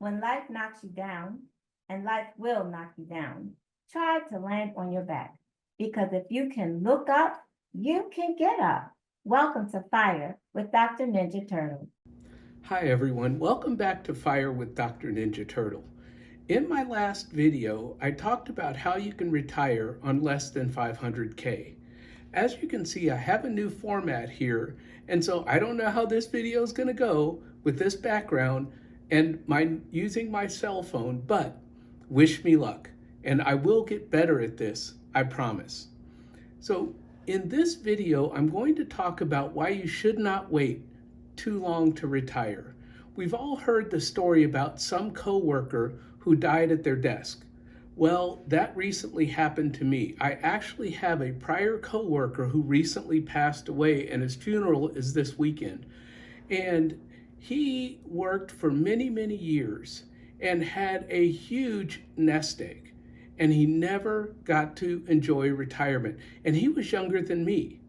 When life knocks you down, and life will knock you down, try to land on your back. Because if you can look up, you can get up. Welcome to Fire with Dr. Ninja Turtle. Hi everyone, welcome back to Fire with Dr. Ninja Turtle. In my last video, I talked about how you can retire on less than 500K. As you can see, I have a new format here, and so I don't know how this video is going to go with this background and using my cell phone, but wish me luck, and I will get better at this, I promise. So in this video, I'm going to talk about why you should not wait too long to retire. We've all heard the story about some coworker who died at their desk. Well, that recently happened to me. I actually have a prior coworker who recently passed away, and his funeral is this weekend. And he worked for many, many years and had a huge nest egg, and he never got to enjoy retirement. And he was younger than me.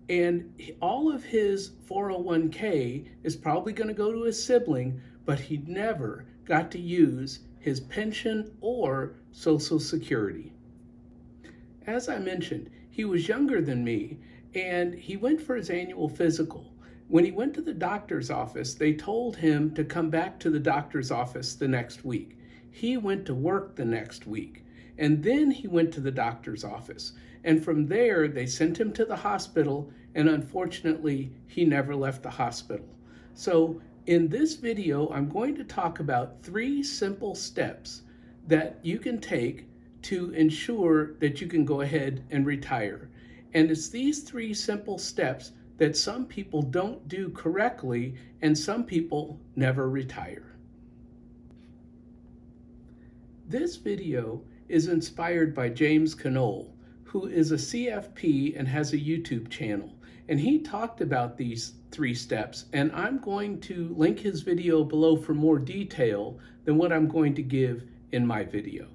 And all of his 401k is probably going to go to his sibling, but he never got to use his pension or Social Security. As I mentioned, he was younger than me, and he went for his annual physical. When he went to the doctor's office, they told him to come back to the doctor's office the next week. He went to work the next week, and then he went to the doctor's office. And from there, they sent him to the hospital, and unfortunately, he never left the hospital. So in this video, I'm going to talk about 3 simple steps that you can take to ensure that you can go ahead and retire. And it's these 3 simple steps that some people don't do correctly, and some people never retire. This video is inspired by James Canole, who is a CFP and has a YouTube channel. And he talked about these 3 steps, and I'm going to link his video below for more detail than what I'm going to give in my video.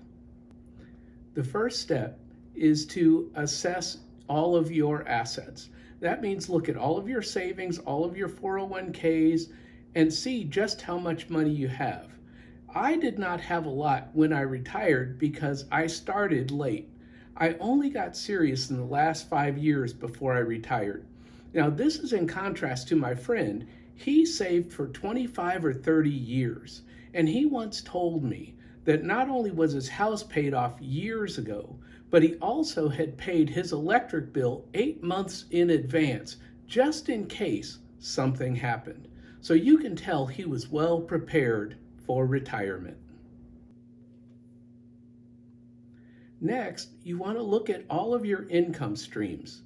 The first step is to assess all of your assets. That means look at all of your savings, all of your 401ks, and see just how much money you have. I did not have a lot when I retired because I started late. I only got serious in the last 5 years before I retired. Now, this is in contrast to my friend. He saved for 25 or 30 years, and he once told me that not only was his house paid off years ago, but he also had paid his electric bill 8 months in advance, just in case something happened. So you can tell he was well prepared for retirement. Next, you want to look at all of your income streams.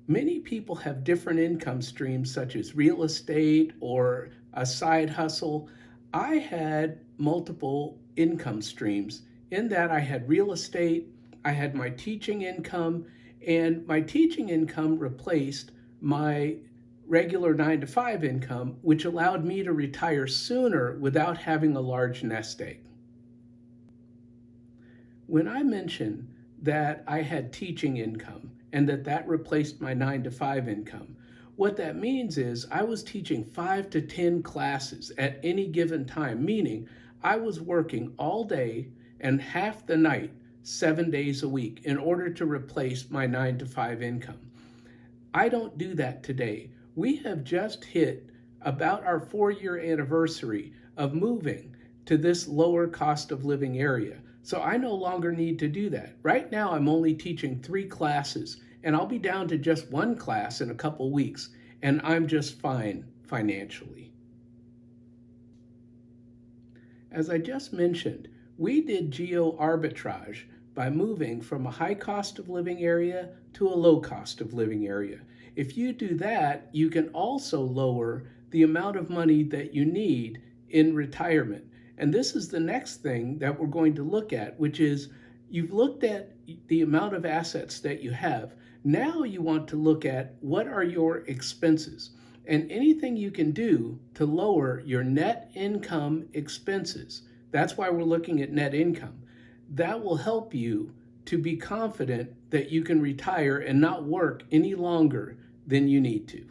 Many people have different income streams, such as real estate or a side hustle. I had multiple income streams in that I had real estate, I had my teaching income, and my teaching income replaced my regular 9-to-5 income, which allowed me to retire sooner without having a large nest egg. When I mentioned that I had teaching income and that replaced my 9-to-5 income, what that means is I was teaching 5 to 10 classes at any given time, meaning I was working all day and half the night, 7 days a week, in order to replace my 9-to-5 income. I don't do that today. We have just hit about our 4-year anniversary of moving to this lower cost of living area. So I no longer need to do that. Right now, I'm only teaching 3 classes, and I'll be down to just 1 class in a couple weeks, and I'm just fine financially. As I just mentioned, we did geo arbitrage by moving from a high cost of living area to a low cost of living area. If you do that, you can also lower the amount of money that you need in retirement. And this is the next thing that we're going to look at, which is you've looked at the amount of assets that you have. Now you want to look at what are your expenses and anything you can do to lower your net income expenses. That's why we're looking at net income. That will help you to be confident that you can retire and not work any longer than you need to.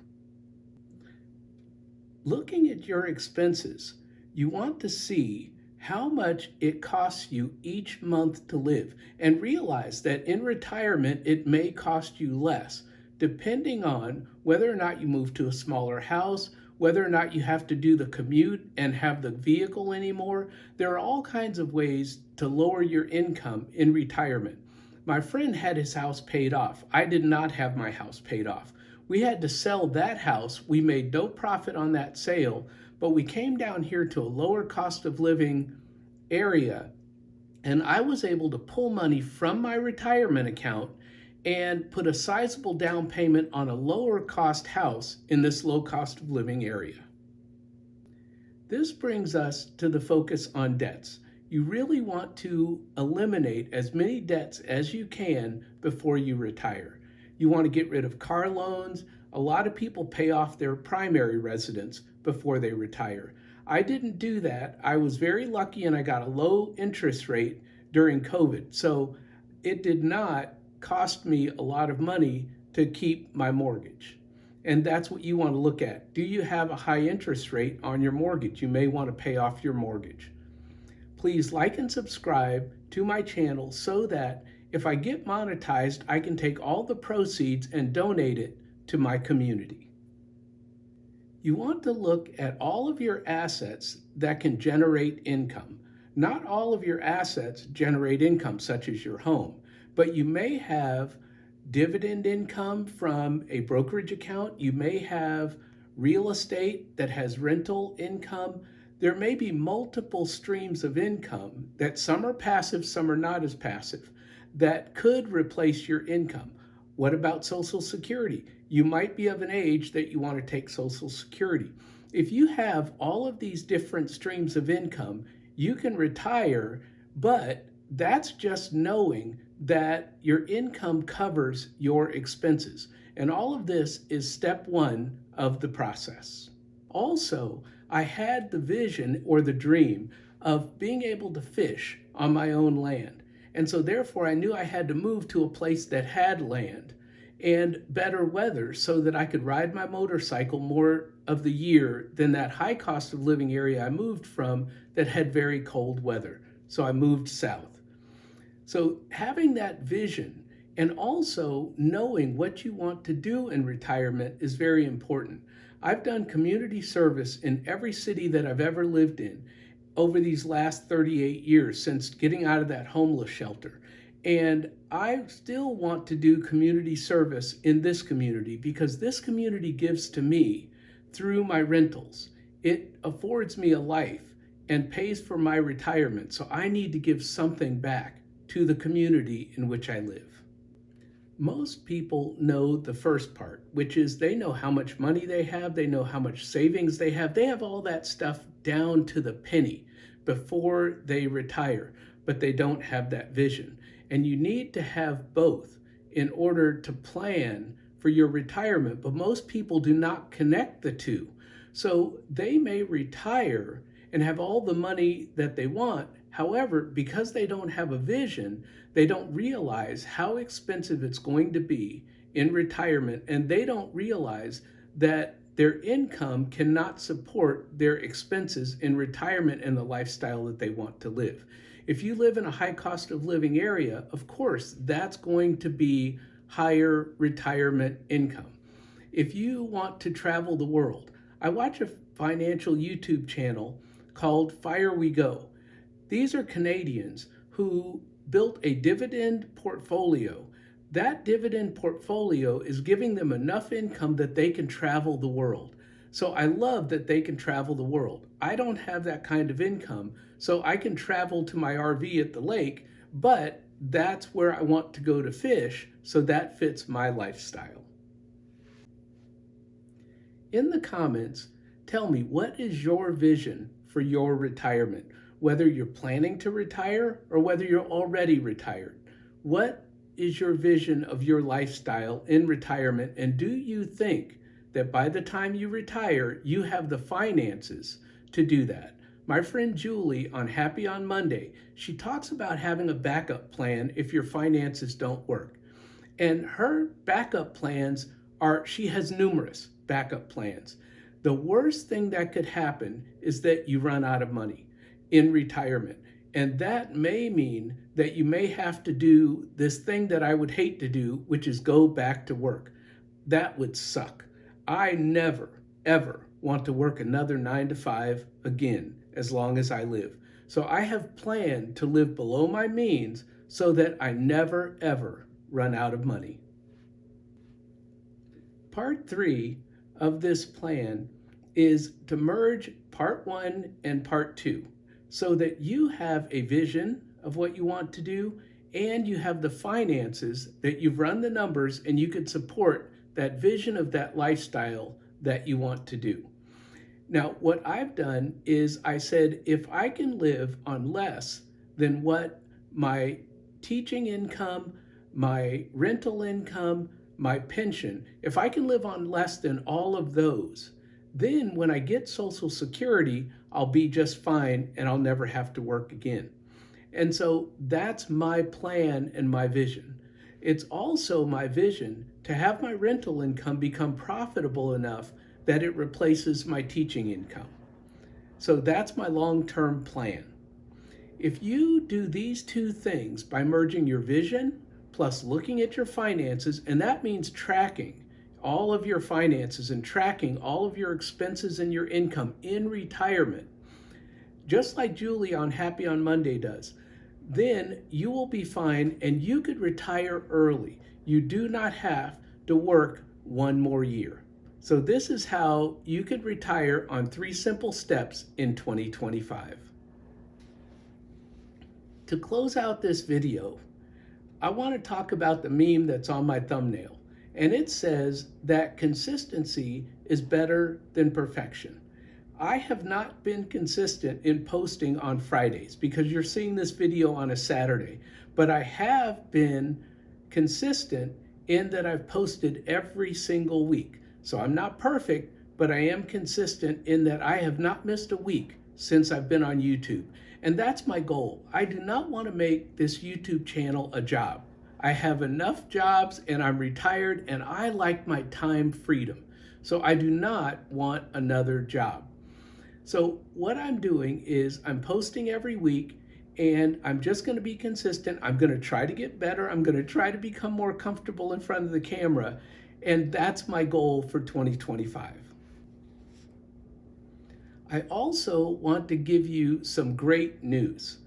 Looking at your expenses, you want to see how much it costs you each month to live, and realize that in retirement it may cost you less, depending on whether or not you move to a smaller house, whether or not you have to do the commute and have the vehicle anymore. There are all kinds of ways to lower your income in retirement. My friend had his house paid off. I did not have my house paid off. We had to sell that house. We made no profit on that sale, but we came down here to a lower cost of living area, and I was able to pull money from my retirement account and put a sizable down payment on a lower cost house in this low cost of living area. This brings us to the focus on debts. You really want to eliminate as many debts as you can before you retire. You want to get rid of car loans. A lot of people pay off their primary residence before they retire. I didn't do that. I was very lucky and I got a low interest rate during COVID. So it did not cost me a lot of money to keep my mortgage. And that's what you want to look at. Do you have a high interest rate on your mortgage? You may want to pay off your mortgage. Please like and subscribe to my channel so that if I get monetized, I can take all the proceeds and donate it to my community. You want to look at all of your assets that can generate income. Not all of your assets generate income, such as your home, but you may have dividend income from a brokerage account. You may have real estate that has rental income. There may be multiple streams of income that some are passive, some are not as passive, that could replace your income. What about Social Security? You might be of an age that you want to take Social Security. If you have all of these different streams of income, you can retire, but that's just knowing that your income covers your expenses. And all of this is step one of the process. Also, I had the vision or the dream of being able to fish on my own land. And so therefore I knew I had to move to a place that had land and better weather so that I could ride my motorcycle more of the year than that high cost of living area I moved from that had very cold weather. So I moved south. So having that vision and also knowing what you want to do in retirement is very important. I've done community service in every city that I've ever lived in over these last 38 years since getting out of that homeless shelter. And I still want to do community service in this community because this community gives to me through my rentals. It affords me a life and pays for my retirement. So I need to give something back to the community in which I live. Most people know the first part, which is they know how much money they have, they know how much savings they have all that stuff down to the penny before they retire, but they don't have that vision. And you need to have both in order to plan for your retirement, but most people do not connect the two. So they may retire and have all the money that they want. However, because they don't have a vision, they don't realize how expensive it's going to be in retirement, and they don't realize that their income cannot support their expenses in retirement and the lifestyle that they want to live. If you live in a high cost of living area, of course, that's going to be higher retirement income. If you want to travel the world, I watch a financial YouTube channel called Fire We Go. These are Canadians who built a dividend portfolio. That dividend portfolio is giving them enough income that they can travel the world. So I love that they can travel the world. I don't have that kind of income, so I can travel to my RV at the lake, but that's where I want to go to fish, so that fits my lifestyle. In the comments, tell me, what is your vision for your retirement? Whether you're planning to retire or whether you're already retired. What is your vision of your lifestyle in retirement? And do you think that by the time you retire, you have the finances to do that? My friend Julie on Happy on Monday, she talks about having a backup plan if your finances don't work. And her backup plans she has numerous backup plans. The worst thing that could happen is that you run out of money. in retirement. And that may mean that you may have to do this thing that I would hate to do, which is go back to work. That would suck. I never, ever want to work another 9 to 5 again as long as I live. So I have planned to live below my means so that I never, ever run out of money. Part 3 of this plan is to merge part 1 and part 2 so that you have a vision of what you want to do and you have the finances that you've run the numbers and you can support that vision of that lifestyle that you want to do. Now, what I've done is I said, if I can live on less than what my teaching income, my rental income, my pension, if I can live on less than all of those, then when I get Social Security, I'll be just fine and I'll never have to work again. And so that's my plan and my vision. It's also my vision to have my rental income become profitable enough that it replaces my teaching income. So that's my long-term plan. If you do these two things by merging your vision plus looking at your finances, and that means tracking all of your finances and tracking all of your expenses and your income in retirement, just like Julie on Happy on Monday does, then you will be fine and you could retire early. You do not have to work one more year. So this is how you could retire on 3 simple steps in 2025. To close out this video, I want to talk about the meme that's on my thumbnail. And it says that consistency is better than perfection. I have not been consistent in posting on Fridays because you're seeing this video on a Saturday, but I have been consistent in that I've posted every single week. So I'm not perfect, but I am consistent in that I have not missed a week since I've been on YouTube. And that's my goal. I do not want to make this YouTube channel a job. I have enough jobs and I'm retired and I like my time freedom. So I do not want another job. So what I'm doing is I'm posting every week and I'm just going to be consistent. I'm going to try to get better. I'm going to try to become more comfortable in front of the camera. And that's my goal for 2025. I also want to give you some great news.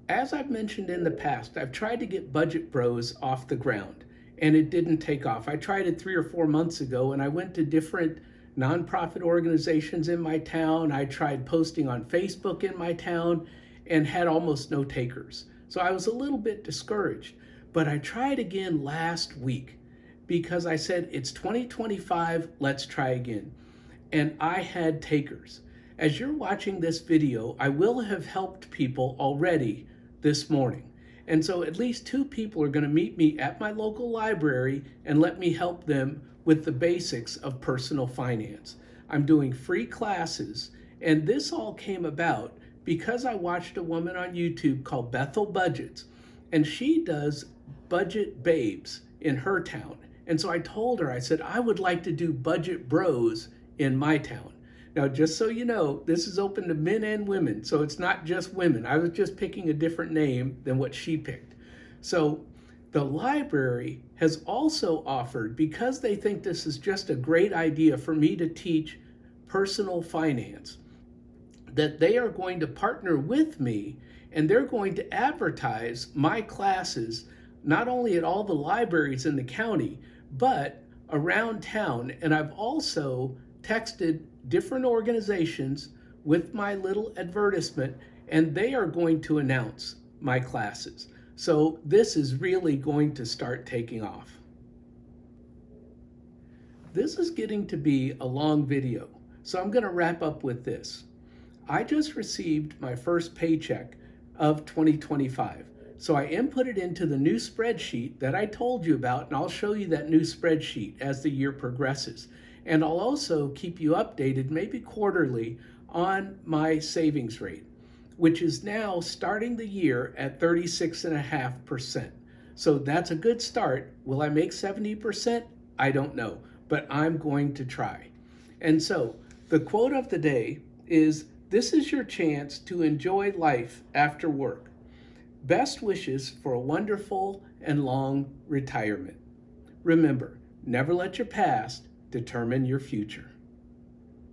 As I've mentioned in the past, I've tried to get Budget Bros off the ground and it didn't take off. I tried it 3 or 4 months ago and I went to different nonprofit organizations in my town. I tried posting on Facebook in my town and had almost no takers. So I was a little bit discouraged, but I tried again last week because I said, it's 2025, let's try again. And I had takers. As you're watching this video, I will have helped people already this morning. And so at least 2 people are going to meet me at my local library and let me help them with the basics of personal finance. I'm doing free classes, and this all came about because I watched a woman on YouTube called Bethel Budgets, and she does budget babes in her town. And so I told her, I said, I would like to do Budget Bros in my town. Now, just so you know, this is open to men and women, so it's not just women. I was just picking a different name than what she picked. So the library has also offered, because they think this is just a great idea for me to teach personal finance, that they are going to partner with me and they're going to advertise my classes not only at all the libraries in the county, but around town. And I've also texted different organizations with my little advertisement, and they are going to announce my classes. So this is really going to start taking off. This is getting to be a long video, so I'm going to wrap up with this. I just received my first paycheck of 2025. So I input it into the new spreadsheet that I told you about, and I'll show you that new spreadsheet as the year progresses. And I'll also keep you updated, maybe quarterly, on my savings rate, which is now starting the year at 36.5%. So that's a good start. Will I make 70%? I don't know, but I'm going to try. And so the quote of the day is, This is your chance to enjoy life after work. Best wishes for a wonderful and long retirement. Remember, never let your past determine your future.